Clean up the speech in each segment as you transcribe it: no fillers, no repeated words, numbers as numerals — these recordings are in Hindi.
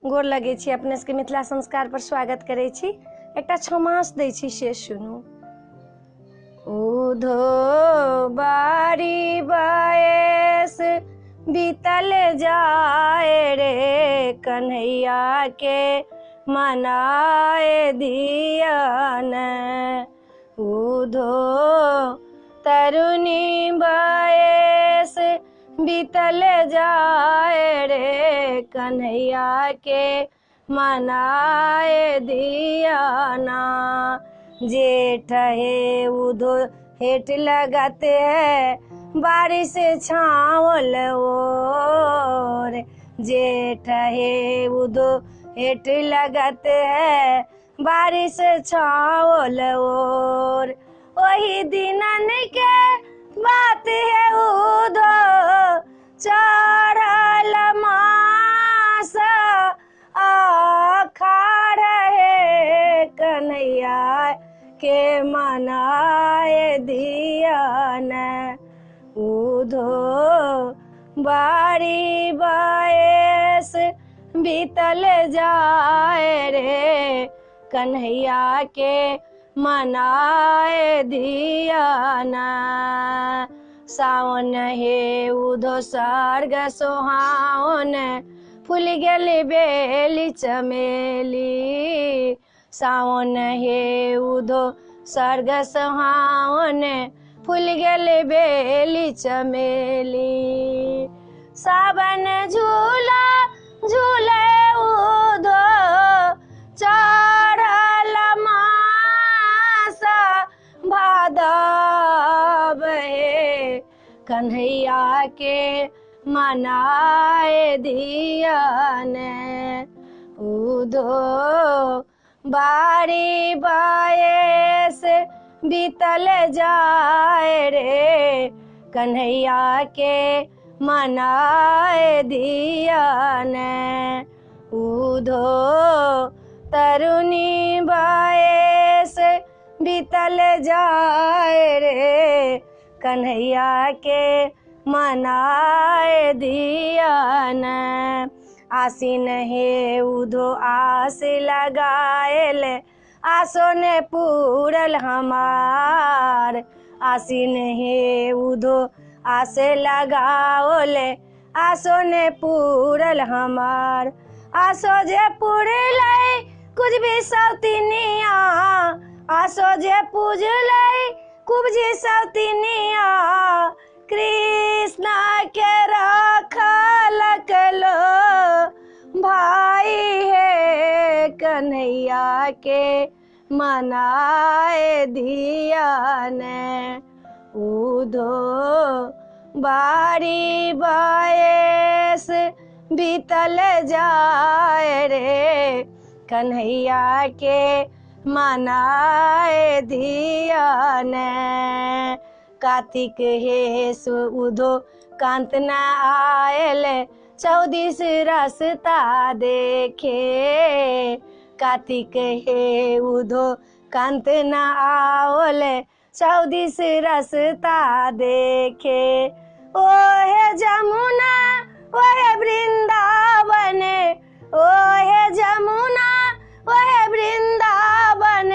गोर लगे छी, अपने सबके मिथिला संस्कार पर स्वागत करे छी। एकटा छमास दै छी से सुनू। उधो बारी बयस बीतल जाए रे, कन्हैया के मनाए दियन। उधो तरुणी बयस बीतल जाए रे, कन्हैया के मनाए दियाना। जेठ है उधो हेठ लगाते है, बारिश छावल ओर। जेठ है उधो हेठ लगाते है, बारिश छावल ओर। वही दिनन के बात है उधो चढ़ल मास आखाड़ है, कन्हैया के मनाए दियन। उधो बारी बयस बीतल जाए रे, कन्हैया के मनाए दियना। सावन हे उधो सर्ग सोहावन, फूल गेल बेली चमेली। सावन हे उधो सर्ग सोहावन, फूल गेल बेली चमेली। सावन झूला झूले उधो चढ़ल मास भादव हे, कन्हैया के मनाए दियन। उधो बारी बयस बीतल जाए रे, कन्हैया के मनाए दियन। उधो तरुणी बयस बीतल जाए रे, कन्हैया के मनाए दियन। आसीन हे उधो आस लगाएल, आसो ने पूरल हमार। आसीन हे उधो आस लगाओल, आसो ने पूरल हमार। आसो जे पूरलै कुछ भी सौतिनिया, आसो जे पूजलै कुबजी सौतिनिया। कृष्ण के रखलक लो भाई है, कन्हैया के मनाए दियन। उधो बारी बयस बीतल जाए रे, कन्हैया के मनाए दियन। कार्तिक हे उधो कांत न आयल, 14 रास्ता देखे। कार्तिक हे उधो कांत न आवल, 14 रास्ता देखे। ओ हे जमुना ओ हे वृंदावन, ओ हे जमुना ओ हे वृंदावन।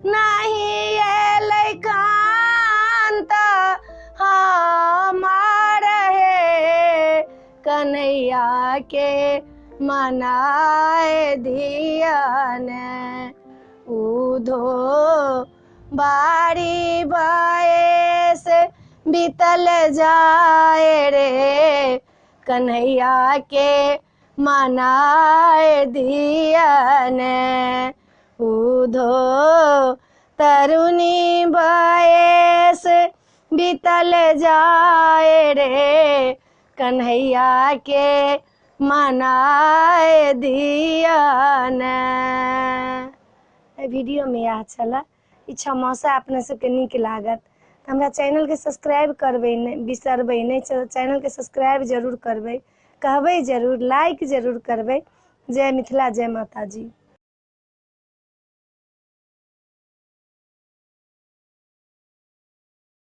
नहीं अलै कांत हमार हे, कन्हैया के मनाए दियन। उधो बारी बयस बीतल जाए रे, कन्हैया के मनाए दियन। उधो तरुणी बयस बीतल जाए रे, कन्हैया के मनाए दियन। वीडियो में यह छला। ई छमासा अपने सबके नीक लागत तऽ हमरा चैनल के सब्सक्राइब करबै नहि बिसरबै नहि, चैनल के सब्सक्राइब जरूर करबै, कहबै जरूर, लाइक जरूर करबै। जय मिथिला, जय माता जी।